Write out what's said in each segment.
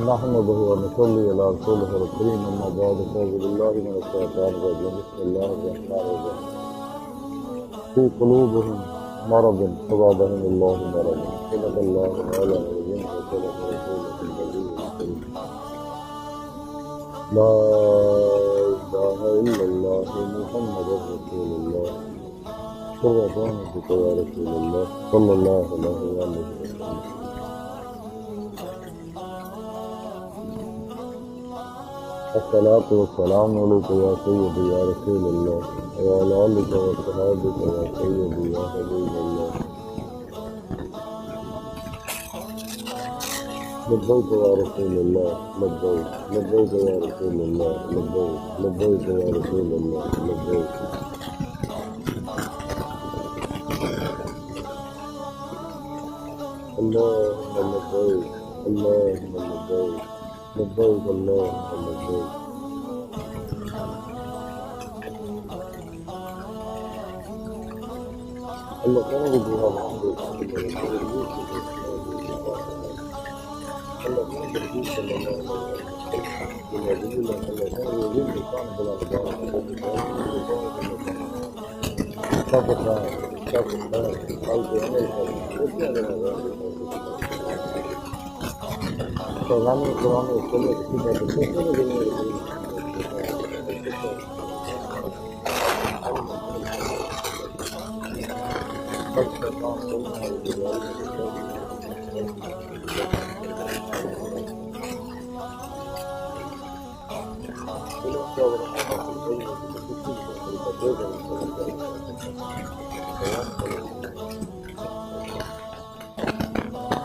نحمده ونصلي على رسوله الكريم أما بعد فأعوذ بالله من الشيطان الرجيم بسم الله الرحمن الرحيم في قلوبهم مرض فزادهم الله مرضا صدق الله تعالى العظيم وصدق رسوله النبي الكريم لا إله إلا الله محمد رسول الله سبحانك يا رسول الله صلى الله عليه وسلم. الصلاة والسلام عليك يا سيدي يا رسول الله وعلى آلك وصحابك يا سيدي يا حبيب الله. لبيك يا رسول الله لبيك لبيك يا رسول الله لبيك لبيك يا رسول الله لبيك. اللهم لبيك اللهم لبيك لبيك اللهم لبيك. اللہ کہنے کو دعا مانگے اللہ کہنے کو دعا صلی اللہ علیہ وسلم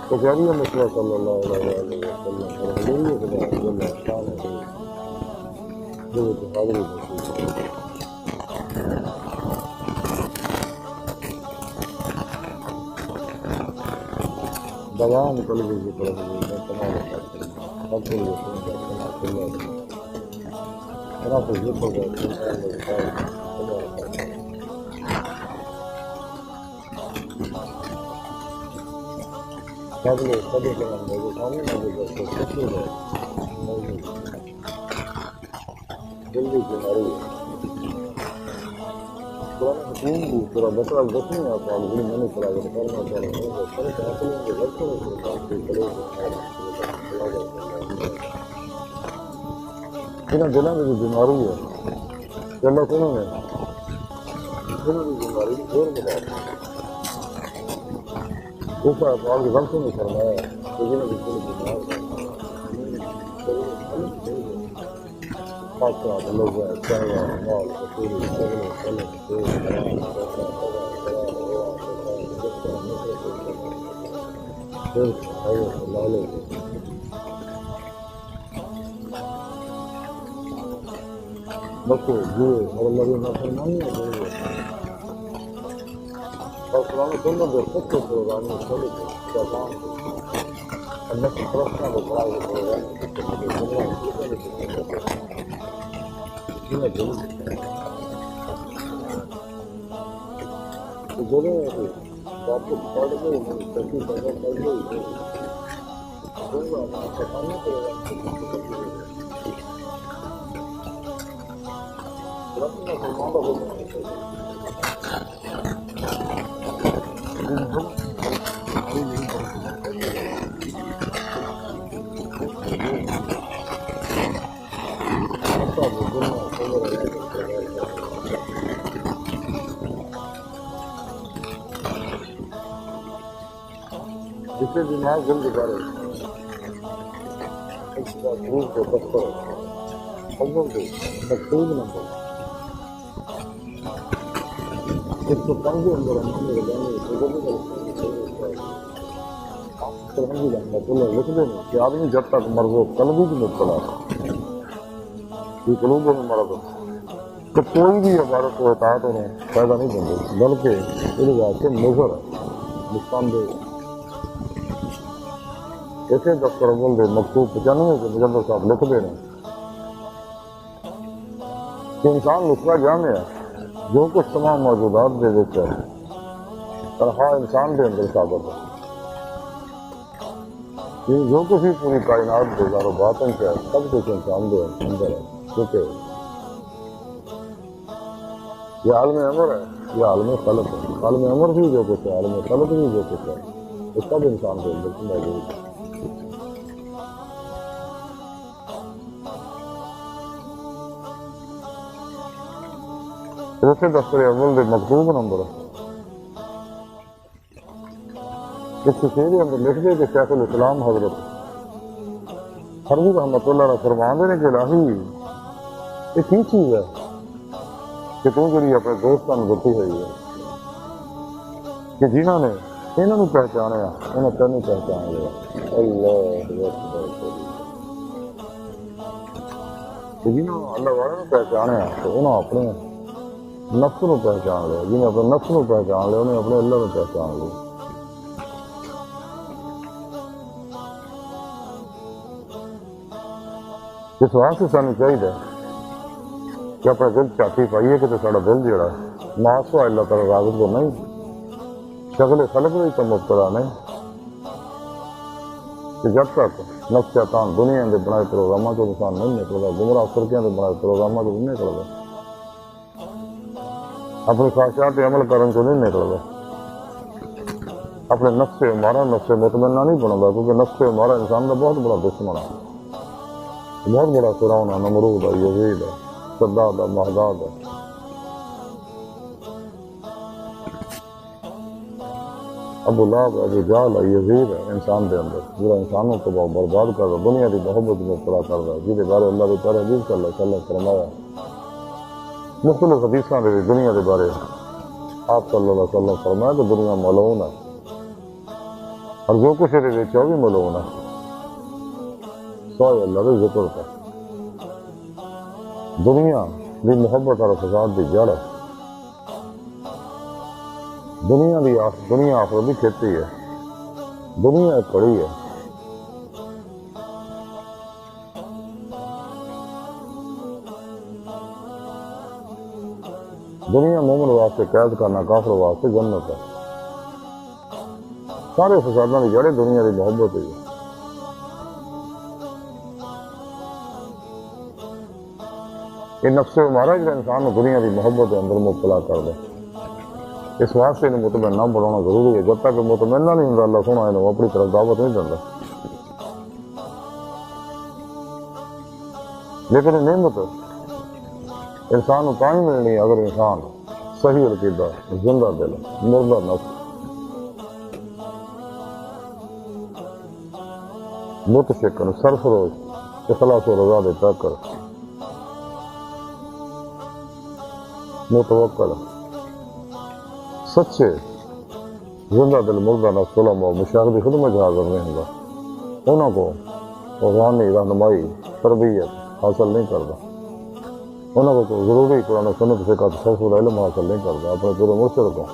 تو پیاری مسئلہ صلی اللہ علیہ وسلم اور حضوری خدا جل شان ہے جو حاضری بیان قلبی کی طرف میں تمام سب کے لیے طرح سے ذکر قبل سبھی کے نام میرے سامنے موجود ہے جلدی بیماری ہے قرآن حکوم بھی پورا بطرہ دسنے آتا ہے لیکن میں نے پڑھا کر کرنا چاہ رہا ہوں سارے کہتے ہیں کہ لڑکوں میں سرکار کی کرے انہیں دلوں میں بھی بیماری ہے کہ اللہ کنوں میں دلوں میں بیماری زور بتا ہے اوپر اپنے کی غلطوں میں فرمایا ہے کہ جنہیں بھی کوئی بیمار خاصات اللہ ہے چاہیے مال حصول شغل صلح حصول حرام شرک حیث لالے بکو جوئے اور اللہ بھی نافرمانی ہے اور قرآن سنت اور خود کو پروگرامی چھوڑے کو شیطان کو اللہ کی پرسنا کو پڑھا کے پروگرامی تو بولے ہیں کہ آپ کو پڑھ گئے ترقی پیدا کر گئی شیطان نے پروگرام رکھنا فرماندہ ہو جانا جسے دماغ گل گزارے اس کا روح کو دفتر اول کو مقصود نہ ہو اس کو تنگی اندر ہمیں لگانے سرحدی جاننا تو لکھ دیں کہ آدمی جب تک مرضو قلبی کی مبتلا یہ قلوبوں میں مرض ہو تو کوئی بھی عبارت و اطاعت انہیں پیدا نہیں دیں گے بلکہ ان واقع نظر نقصان دے ایسے دفتر اول دے مکتوب 95 کے مجمبر صاحب لکھ دے رہے ہیں کہ انسان نسخہ جامع ہے جو کچھ تمام موجودات دے دیتے ہیں تنہا انسان دے اندر ثابت ہے یہ جو کچھ بھی پوری کائنات کے ظاہر و باطن کیا ہے سب کچھ انسان کے اندر ہے، کیونکہ یہ عالم امر ہے، یہ عالم خلق ہے، عالم امر بھی جو کچھ ہے، عالم خلق بھی جو کچھ ہے، یہ سب انسان کے اندر موجود ہے۔ جیسے دفتر اول کے مکتوب نمبر اس شعر کے اندر لکھ دے کہ شیخ الاسلام حضرت حربی رحمۃ اللہ علیہ فرماندے نے کہ الہی یہ کی چیز ہے کہ تو جڑی اپنے دوستوں دتی ہوئی ہے کہ جنہوں نے انہوں پہچانیا انہیں تینوں پہچان لیا۔ اللہ اکبر، کہ جنہوں اللہ والے نے پہچانیا تو انہوں اپنے نفس نو پہچان لیا، جنہیں اپنے نفس نو پہچان لیا انہیں اپنے اللہ نو پہچان لیا۔ اس واسطے سانو چاہیے کہ اپنے دل چاٹی پائیے کہ سارا دل جڑا ماسوا اللہ تعالی راغب کو نہیں، شکل خلق بھی تو مبتلا نہیں، کہ جب تک نفس شیطان دنیا کے بنائے پروگراموں کو انسان نہیں نکلتا، گمراہ فرقیاں کے بنائے پروگراموں کو نہیں نکلتا، اپنی خواہشات عمل کرنے کو نہیں نکلتا، اپنے نفس مارا نفس مطمئنہ نہیں بنتا، کیونکہ نفس مارا انسان کا بہت بڑا دشمن ہے، بہت بڑا فرعون ہے، نمرود ہے، یزید ہے، شداد ہے، مہداد ہے۔ ابو لہب ہے، ابو جہل ہے، یزید ہے انسان کے اندر، پورا انسانوں کو برباد کر رہا، دنیا کی محبت میں مبتلا کر رہا، جہدے بارے اللہ کے پیارے حبیب صلی اللہ علیہ وسلم فرمایا مختلف حدیثاں دے دنیا کے بارے آپ صلی اللہ علیہ وسلم فرمایا کہ دنیا ملعون ہے اور جو کچھ یہ بھی ملعون ہے، سوائے اللہ کے ذکر کا۔ دنیا دی محبت اور فساد دی جڑ ہے، دنیا آخرت دی کھیتی ہے، دنیا ایک کڑی ہے۔ دنیا مومن واسطے قید کرنا، کافر واسطے جنت ہے۔ سارے فسادوں کی جڑیں دنیا کی محبت ہے۔ یہ نفس مارا جو انسان کو دنیا کی محبت کے اندر مبتلا کر دے، اس واسطے انہیں مطمئنہ بنانا ضروری ہے۔ جب تک مطمئنہ نہیں ہوتا اللہ سونا انہیں اپنی طرف دعوت نہیں دیتا، لیکن نعمت انسان کو تاں ہی ملنی ہے اگر انسان صحیح عقیدہ، زندہ دل، مردہ نفس، متشکن، سرفروش، اخلاص و رضا دے کر، متوکل، سچے، زندہ دل، مردہ نفس، علماء مشاہد کی خدمت حاضر نہیں ہوگا، انہوں کو روحانی رہنمائی تربیت حاصل نہیں کرتا، انہوں کو ضروری قرآن و سنت سے کا تصور علم حاصل نہیں کرتا، اپنے پورے مرشد کو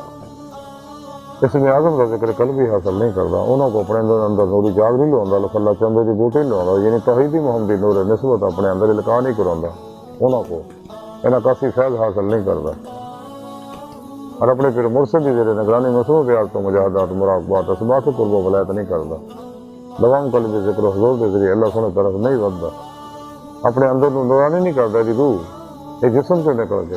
اسم اعظم کا ذکر قلبی حاصل نہیں کرتا، انہوں کو اپنے اندر نوری جاگ نہیں لواؤں، اللہ صلی چندے کی بوٹی نہیں لواؤں، یعنی توحیدی محمدی نور نسبت اپنے اندر القاء نہیں کراؤں، انہوں کو انہیں کافی فیض حاصل نہیں کرتا، اور اپنے پھر مرشد کی ذریعے نگرانی مصروفیات کو مجاہدات، مراقبات، اسباق قرب و ولایت نہیں کرتا، دوام قلبی ذکر و حضور کے ذریعے اللہ سنے طرف نہیں ودتا، اپنے اندر نورانی نہیں کرتا، دی روح یہ جسم سے نکل کے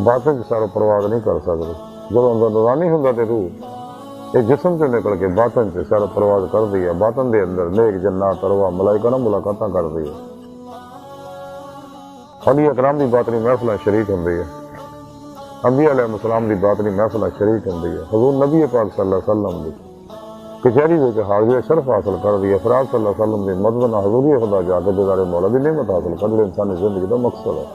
باطن کی سارا پرواز نہیں کر سکتے، جب اندر نورانی ہوتا تو روح یہ جسم سے نکل کے باطن سے سارا پرواز کر دیا، باطن دے اندر نیک جنات ارواح ملائکہ نہ ملاقاتاں کر دیا، اولیاء کرام دی باطنی محفلیں شریک ہوندی ہے، انبیاء علیہ السلام دی باطنی محفلیں شریک ہوندی ہے، حضور نبی پاک صلی اللہ علیہ وسلم دی کچہری وچ حاضری شرف حاصل کر دی، افراد صلی اللہ علیہ وسلم دی مدد نہ حضوری خدا جا کے دیدار مولا دی نعمت حاصل کر لی، انسانی زندگی کا مقصد ہے۔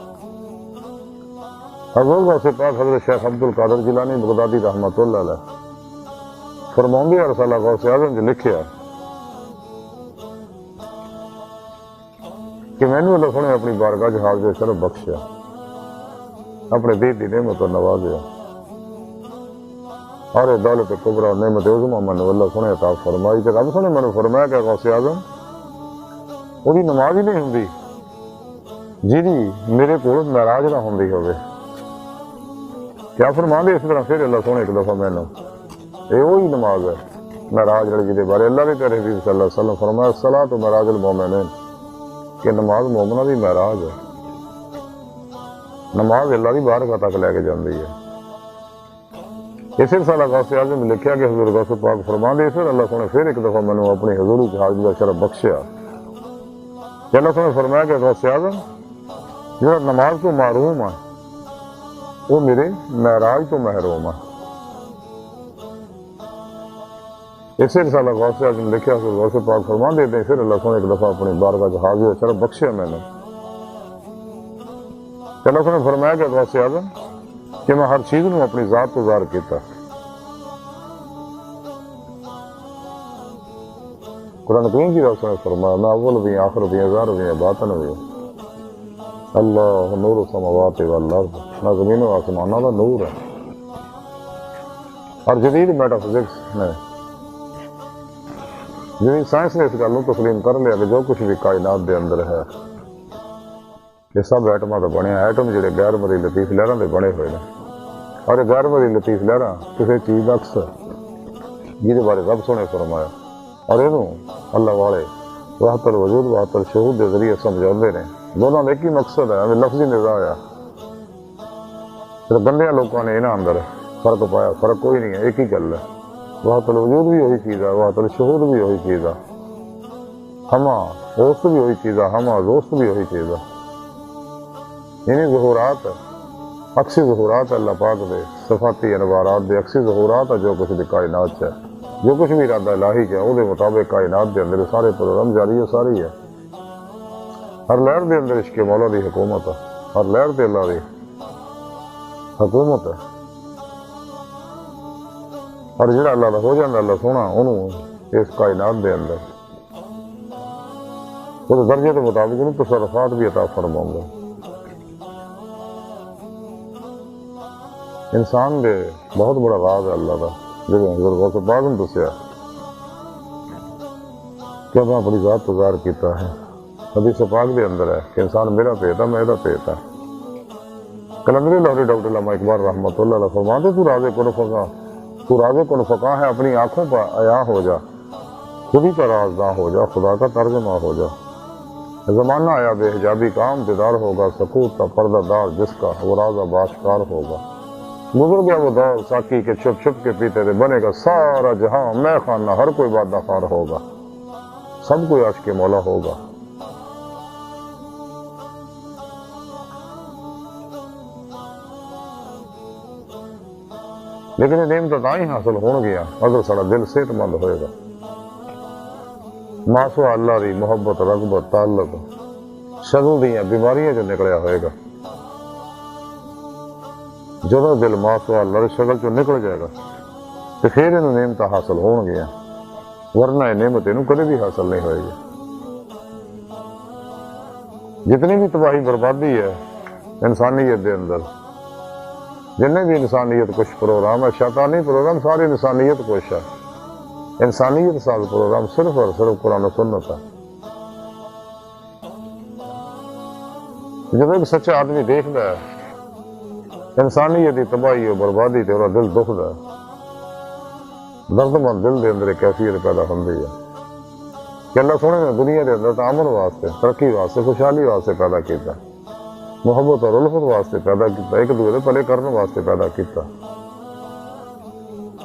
حضور غوث پاک حضرت شیخ عبد القادر جیلانی بغدادی رحمۃ اللہ علیہ فرماندے رسالہ غوث اعظم جو لکھیا کہ میں نے اللہ سنے اپنی بارگاہ جہاز جو شرف بخشیا، اپنے دید دی نعمت اور نوازیا، اور دولت کبرا اور نعمت عظمہ میں نے اللہ سنے عطا فرمائی، کہ رب سنے میں نے فرمایا کہ غوث اعظم وہی نماز ہی نہیں ہوندی جیدی میرے کو ناراض نہ ہوندی ہوئے، کیا فرما دے اس طرح پھر اللہ سونے ایک دفعہ میں نے یہ وہی نماز ہے معراج والے جی بارے اللہ بھی پیارے حبیب صلی اللہ علیہ وسلم فرمایا الصلاۃ معراج المومنین کہ نماز مومنہ دی معراج ہے، نماز اللہ دی بارگاہ تک لے کے جاندی ہے۔ اسی رسالہ غوث اعظم میں لکھیا کہ حضور غوث پاک فرماندے پھر اللہ سونے پھر ایک دفعہ مینوں اپنی حضوری کی حاضری کا شرف بخشیا کہ اللہ سونے فرمایا کہ غوث اعظم جو نماز تو محروم ہے وہ میرے معراج تو محروم ہے۔ اسی رسالہ غوث اعظم لکھیا حضور غوث پاک فرماندے تے پھر اللہ سونے ایک دفعہ اپنی بارگاہ کی حاضری کا شرف بخشیا میں نے کہ اللہ سونے فرمایا کہ غوث اعظم کہ میں ہر چیز نو اپنی ذات تو ظاہر کیتا۔ قرآن کریم کی رسول نے فرمایا میں اول بھی آخر بھی ظاہر بھی باطن بھی اللہ نور السماوات والارض، میں زمین و آسمانوں کا نور ہے۔ اور جدید میٹا فزکس نے جدید سائنس نے اس گل کو تسلیم کر لیا کہ جو کچھ بھی کائنات دے اندر ہے یہ سب ایٹماں تو بنے، ایٹم جڑے غیر مرئی لطیف لہراں دے بنے ہوئے ہیں، اور یہ غیر مرئی لطیف لہراں کسی چیز عکس جہدے بارے رب سونے فرمایا اور یہ اللہ والے وحدت الوجود وحدت الشہود کے ذریعے سمجھاندے نے، دونوں کا ایک ہی مقصد ہے، لفظی نظام آیا پھر گندے لوگوں نے یہاں اندر فرق پایا، فرق کوئی نہیں ہے، ایک ہی گل ہے، وحدت الوجود بھی وہی چیز ہے، وحدت الشہود بھی وہی چیز ہے، ہما دوست بھی وہی چیز ہے، ہما دوست بھی وہی چیز ہے، یعنی ظہورات عکسی ظہورات اللہ پاک دے صفاتی انوارات دے عکسی ظہورات ہے جو کچھ بھی کائنات ہے، جو کچھ بھی ارادہ الہی ہے وہ دے مطابق کائنات دے اندر سارے پروگرام جاری ہے، ساری ہے، ہر لہر دے اندر عشق مولا دی حکومت ہے، ہر لہر دے اللہ دی حکومت ہے، اور جڑا اللہ دا ہو جاندہ اللہ سونا انہوں اس کائنات دے اندر وہ درجے کے مطابق انہوں تصرفات بھی عطا فرماؤں گا۔ انسان دے بہت بڑا راز ہے اللہ کا جو حضور غوث پاک نے دسیا کہ میں اپنی ذات تو ظاہر کیتا ہے، حدیث پاک دے اندر ہے کہ انسان میرا پیتا میں دا پیتا۔ کلندری لاہوری ڈاکٹر علامہ اقبال رحمۃ اللہ علیہ فرماتے تو راز کن فقاں ہے، اپنی آنکھوں پر عیاں ہو جا، خودی کا رازداں ہو جا، خدا کا ترجمہ ہو جا، زمانہ آیا بے حجابی کا امتدار ہوگا، سکوت کا پردہ دار جس کا وہ راز باشکار ہوگا، گزر گیا وہ دور ساکی کے چھپ چھپ کے پیتے تھے، بنے گا سارا جہاں میں خانہ، ہر کوئی وعدہ خار ہوگا، سب کوئی عاشق مولا ہوگا۔ لیکن یہ نعمت تاں ہی حاصل ہون گیا اگر سارا دل صحت مند ہوئے گا، ماسوا اللہ دی محبت رغبت تعلق شغل دیاں بیماریاں جو نکلیا ہوئے گا، جدو دل ماسوا اللہ دی شغل جو نکل جائے گا تو پھر انہوں نعمت حاصل ہون گیا، ورنہ یہ نعمت انہوں کدے بھی حاصل نہیں ہوئے گی۔ جتنی بھی تباہی بربادی ہے انسانیت دے اندر، جنہیں بھی انسانیت کچھ پروگرام ہے، شیطانی پروگرام ساری انسانیت کچھ ہے، انسانیت ساز پروگرام صرف اور صرف قرآن و سنت ہے۔ جب ایک سچا آدمی دیکھتا ہے انسانیت کی تباہی اور بربادی تے وہ دل دکھدا ہے، درد مند دل دے اندر ایک کیفیت پیدا ہوندی ہے کہ اللہ سونے نے دنیا دے اندر امن واسطے، ترقی واسطے، خوشحالی واسطے پیدا کیتا، محبت اور الفت واسطے پیدا کیتا، ایک دوسرے پلے کرنے واسطے پیدا کیتا۔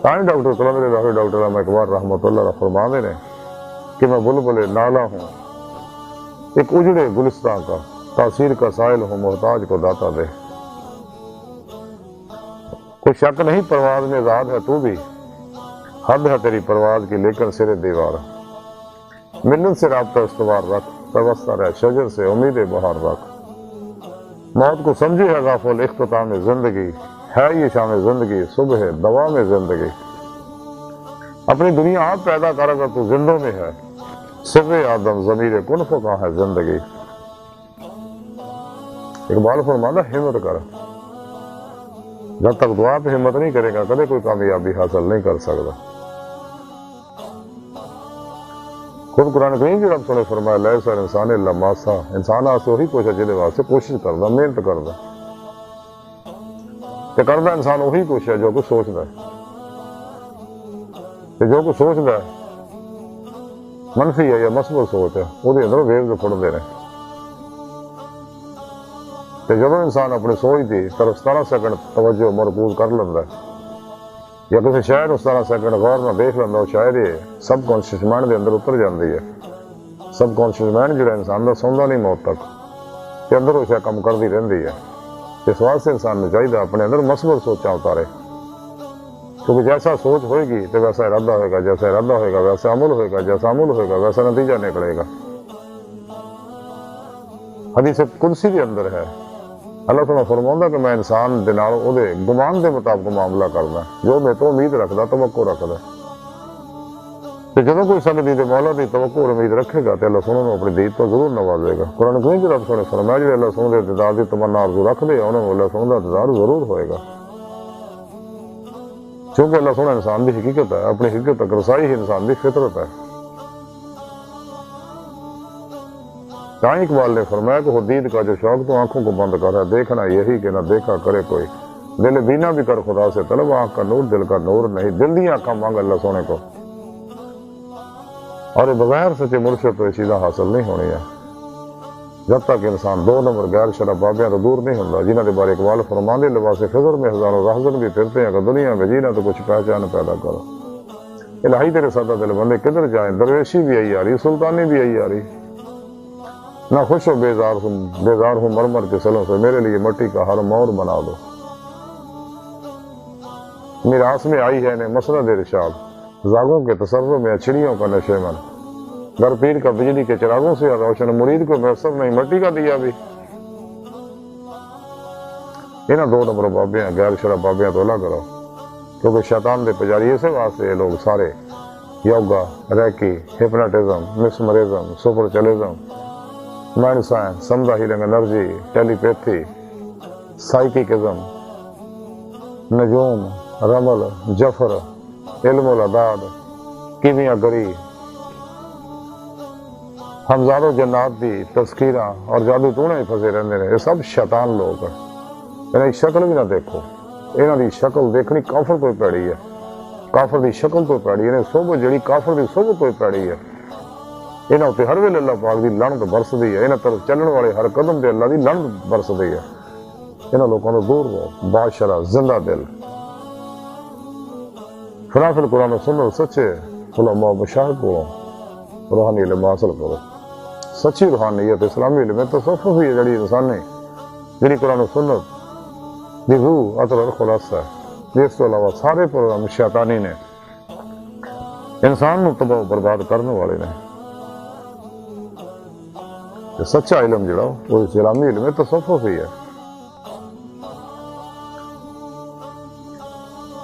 تاں ڈاکٹر کلندری لاہوری ڈاکٹر علامہ اقبال رحمۃ اللہ علیہ فرماندے نے کہ میں بلبل نالا ہوں ایک اجڑے گلستان کا، تاثیر کا سائل ہوں محتاج کو داتا دے۔ کوئی شک نہیں پرواز میں ذات ہے تو بھی، حد ہے تیری پرواز کی لیکن سر دیوار، منت سے رابطہ استوار رکھ، پیوستہ رہ شجر سے امید بہار رکھ، موت کو سمجھی ہے غافل اختتام زندگی، ہے یہ شام زندگی صبح دوا میں زندگی، اپنی دنیا آپ پیدا کر اگر تو زندوں میں ہے، سر آدم ضمیر کن فقاں ہے زندگی۔ اقبال فرماتا ہمت کر، جب تک دعا پہ ہمت نہیں کرے گا کدے کوئی کامیابی حاصل نہیں کر سکتا۔ خود قرآن کریم کی رب نے فرمایا لیس الانسان الا ما سعی، انسان واسطے وہی کچھ ہے جہدے واسطے کوشش کردا، محنت کردا، تے کردا انسان وہی کچھ ہے جو کچھ سوچدا ہے۔ کہ جو کچھ سوچتا ہے منفی ہے یا مثبت سوچ ہے وہ اندروں ویوز پھڑتے ہیں. جب انسان اپنی سوچ کی طرف 17 سیکنڈ توجہ مرکوز کر لینا یا کسی شاعر 17 سیکنڈ غور نہ دیکھ لینا، وہ شاعر یہ سب کانشیس مائنڈ کے اندر اتر جاتی ہے. سب کانشیس مائنڈ جو انسان کا سوندا نہیں موت تک کہ اندر وہ شاید کم کرتی رہتی ہے. اس واسطے انسان نے چاہیے اپنے اندر مثبت سوچاں اتارے، کیونکہ جیسا سوچ ہوئے گی تو ویسا ارادہ ہوئے گا، جیسا ارادہ ہوئے گا ویسا عمل ہوئے گا، جیسا عمل ہوئے گا ویسا نتیجہ نکلے گا. حدیث قدسی کے اندر ہے اللہ تعالیٰ فرماؤں کہ میں انسان دے نال او دے گمان دے مطابق معاملہ کرنا، جو میں تو امید رکھدا توقع رکھدا. تو جدوں کوئی سنگتی دے مولا دی توقع اور امید رکھے گا تو اللہ سونے کو اپنی دید تو ضرور نوازے گا. قرآن کریم کی رب سونے فرمایا جو اللہ سونے دے دیدار دی تمنا آرزو رکھ دے انہوں اللہ سونے دا دیدار ضرور ہوئے گا. چونکہ اللہ سونا انسان دی حقیقت ہے، اپنی حقیقت تک رسائی ہی انسان دی فطرت ہے. شاہ اقبال نے فرمایا کہ حدید کا جو شوق تو آنکھوں کو بند کر ہے، دیکھنا یہی کہ نہ دیکھا کرے کوئی، دل بینا بھی کر خدا سے طلب، آنکھ کا نور دل کا نور نہیں، دل دی آنکھاں مانگ اللہ سونے کو. اور یہ بغیر سچے مرشد تو یہ چیزیں حاصل نہیں ہونی ہے جب تک انسان 2 نمبر غیر شرح بابیاں تو دور نہیں ہوتا، جنہ کے بارے اقبال فرماندے لباس خضر میں ہزاروں رہزن بھی پھرتے ہیں کہ دنیا میں جینا تو کچھ پہچان پیدا کرو. الہی تیرے سادہ دل بندے کدھر جائیں، درویشی بھی آئی آ رہی، سلطانی بھی آئی آ رہی، نہ خوش ہو بیزار ہوں مرمر کے سلوں سے، میرے لیے مٹی کا ہر مور بنا دو. میراث میں آئی ہے انہیں مسند ارشاد، زاغوں کے تصور میں چڑیوں کا نشے من، گھر پیر کا بجلی کے چراغوں سے روشن، مرید کو میسر نہیں مٹی کا دیا بھی. انہیں 2 نمبر بابیاں غیر شرح بابیاں تو نہ کرو، کیونکہ شیطان دے پجاری اسے واسطے یہ لوگ سارے yoga, reiki, hypnotism, mesmerism, spiritualism, mind science, سمدھا healing energy, telepathy, psychicism, نجوم، رمل، جفر، علم العداد، کیمیا گری، ہمزاد و جنات دی تذکیرہ اور جادو ٹونے ہی پھنسے رہتے ہیں. یہ سب شیطان لوگ ہیں. انہیں کی شکل بھی نہ دیکھو، انہوں دی شکل دیکھنی کافر تو پیڑی ہے، کافر دی شکل تو پیڑی ہے، صحبت جڑی کافر دی صحبت تو پیڑی ہے. انہوں تے ہر ویلے اللہ پاک دی لعنت برسدی ہے، انہوں طرف چلن والے ہر قدم تے اللہ دی لعنت برسدی ہے. انہوں لوگوں کو دور رہو، بادشاہ زندہ دل فنافل قرآن و سنت سچے علماء مشاہد کو روحانی علم حاصل کرو. سچی روحانیت اسلامی علم تصوف ہوئی ہے جڑی انسانی جڑی قرآن و سنت دی روح اطر خلاصہ ہے. اس تو علاوہ سارے پروگرام شیطانی نے انسان کو تباہ و برباد کرنے والے نے. سچا علم جڑا وہ اسلامی علم تصوف ہوئی ہے.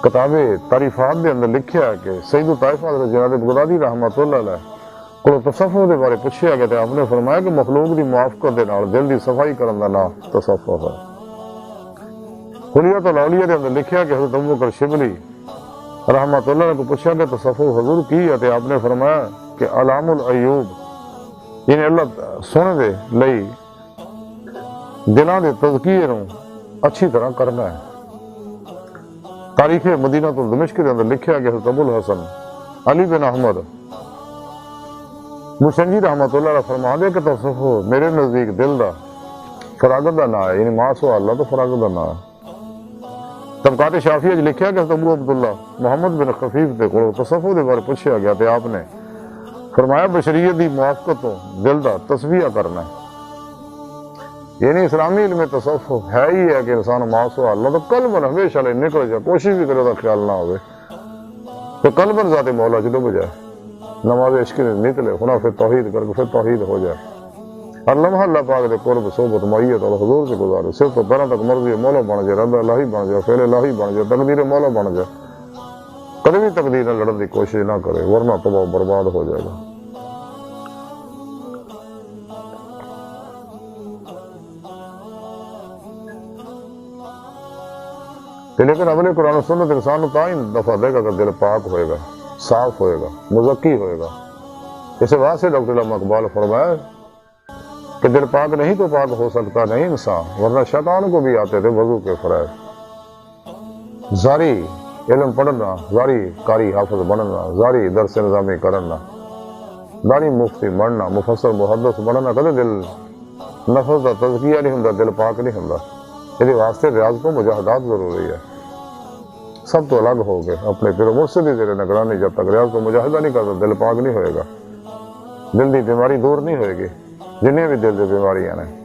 کتاب تعریفات دے اندر لکھیا ہے کہ سید الطائفہ حضرت جناب بغدادی رحمۃ اللہ علیہ کو تصوف دے بارے پوچھا گیا تو آپ نے فرمایا کہ مخلوق دی موافقت دے نال دل دی صفائی کرن دا نام تصوف ہے. حلیت الاولیاء دے اندر لکھیا کہ حضرت ابوبکر شبلی رحمۃ اللہ نے کو پوچھا کہ تصوف حضور کی ہے تو آپ نے فرمایا کہ علام العیوب یعنی اللہ سونے دے لئی دلاں دے تزکیے نوں اچھی طرح کرنا ہے. تاریخ مدینہ تو دمشق کے اندر لکھا کہ حضرت ابو الحسن علی بن احمد مشنجی رحمۃ اللہ علیہ فرما دے کہ تصوف میرے نزدیک دل دا فراغت دا نا ہے، یعنی ما سوا اللہ تو فراغت دا نا ہے. طبقات شافیہ جو لکھا کہ حضرت ابو عبداللہ محمد بن خفیف دے کو تصوف دے بارے پوچھا گیا تو آپ نے فرمایا بشریت دی موافقت تو دل دا تصفیہ کرنا ہے. یعنی اسلامی علم تصوف ہے ہی ہے کہ انسان معاصو اللہ تو قلباً ہمیشہ لے نکل جائے، کوشش بھی کرے تو خیال نہ ہوئے تو قلباً ذات مولا چ ڈب جائے، نماز عشق نکلے ہونا پھر توحید کر کے پھر توحید ہو جائے. ہر لمحہ اللہ پاک دے قرب صحبت معیت اور حضور سے گزارے، صرف تو پیروں تک مرضی مولا بن جائے، رب الہی بن جائے، فعل الہی بن جائے، تقدیر مولا بن جائے. کبھی بھی تقدیر نہ لڑن کی کوشش نہ کرے ورنہ تباہ برباد ہو جائے گا. لیکن اگلے قرآن و سنت انسان کو ہی دفعہ دے گا کہ دل پاک ہوئے گا، صاف ہوئے گا، مزکی ہوئے گا. اسے واسطے ڈاکٹر علامہ اقبال فرمایا کہ دل پاک نہیں تو پاک ہو سکتا نہیں انسان، ورنہ شیطان کو بھی آتے تھے وضو کے فرائض. زاری علم پڑھنا، زاری قاری حافظ بننا، زاری درس نظامی کرنا، داری مفتی بننا، مفسر محدث بننا، کدے دل نفس کا تزکیہ نہیں ہوندا، دل پاک نہیں ہوندا۔ یہ واسطے ریاض کو مجاہدات ضروری ہے۔ سب تو الگ ہو گئے اپنے پھر مرشد دی زیر نگرانی، جب تک ریاض کو مجاہدہ نہیں کرتا دل پاک نہیں ہوئے گا، دل دی بیماری دور نہیں ہوئے گی، جنہیں بھی دل دی بیماریاں ہیں۔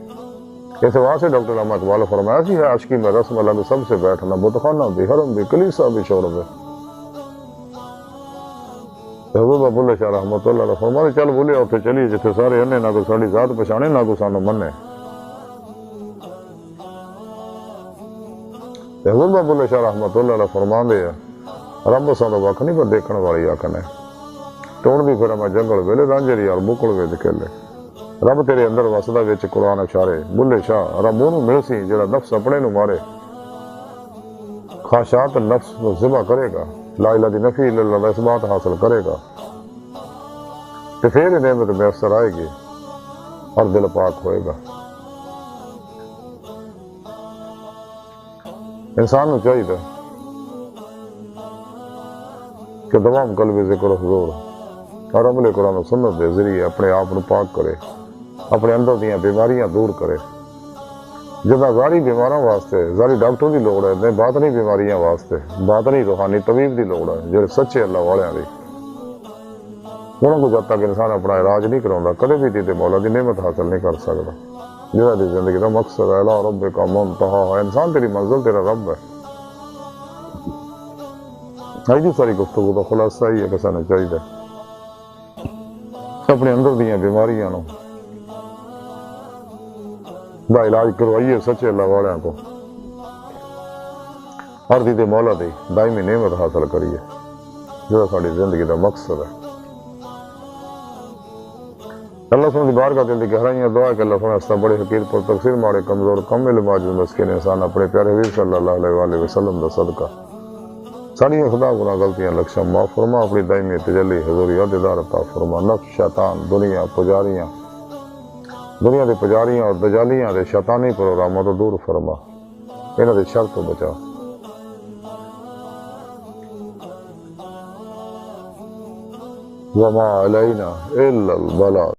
اس واسطے ڈاکٹر علامہ اقبال نے فرمایا سی ہے عاشقی میں رسم الگ سب سے بیٹھنا، بتخانہ بھی، حرم بھی، کلیسا بھی چھوڑ دے۔ حضور بلے شاہ رحمۃ اللہ علیہ فرماتے چل بولے اتنے چلیے جتنے سارے انے، نہ کوئی ساری ذات پچھانے نہ کوئی سانو منے۔ حضور بلے شاہ رحمۃ اللہ علیہ فرماندے ہیں رب سانو وکھ نہیں پر دیکھن والی اکھ نے، ٹوڑ دی پھر میں جنگل ویلے رانجھری اور بکڑ وچ کھیلے، رب تیرے اندر وسدا وچ قرآن اشارے، بلے شاہ رب اونوں مل سی جڑا نفس اپنے نو مارے، خواہشات نفس کو ذبح کرے گا، لا الہ دی نفی الا اللہ اس بات حاصل کرے گا، تو پھر نعمت میسر آئے گی اور دل پاک ہوئے گا۔ انسان کو چاہیے کہ تمام قلبی ذکر و حضور اور عمل قرآن و سنت کے ذریعے اپنے آپ کو پاک کرے، اپنے اندر دیاں بیماریاں دور کرے۔ جدہ ظاہری بیماراں واسطے ظاہری ڈاکٹر دی لوڑ ہے، باطنی بیماریاں واسطے باطنی روحانی طبیب دی لوڑ ہے، جو سچے اللہ والے دی۔ انہوں کو جب تک انسان اپنا علاج نہیں کراؤندا کدے بھی دیتے مولا دی نعمت حاصل نہیں کر سکتا۔ جہاں دی زندگی کا مقصد ہے الا رب کا منتہا ہے، انسان تیری منزل تیرا رب ہے۔ ایسی ساری گفتگو کا خلاصہ ہی ہے کہ سانو چاہیے اپنے اندر دیاں بیماریاں نو دا علاج کروائیے سچے اللہ والوں کو، اور دیدے مولا دی دائمی نعمت حاصل کریے جو ساری زندگی کا مقصد ہے۔ اللہ سبحانہ دی بارگاہ دل دی گہرائیاں دعا ہے کہ اللہ سبحانہ استا بڑے حقیر پر تقصیر مارے کمزور کم علم عاجز مسکین انسان اپنے پیارے حبیب صلی اللہ علیہ وآلہ وسلم دا صدقہ ساری خدا گناہ غلطیاں لکشم معاف فرما، اپنی دائمی تجلی حضوری عہدیدار عطا فرما، نفس شیطان دنیا پجاریاں دنیا دے پجاریاں اور دجالیاں دے شیطانی پروگراموں تو دور فرما، انہاں دے شر تو بچا۔ وما علینا الا البلاغ۔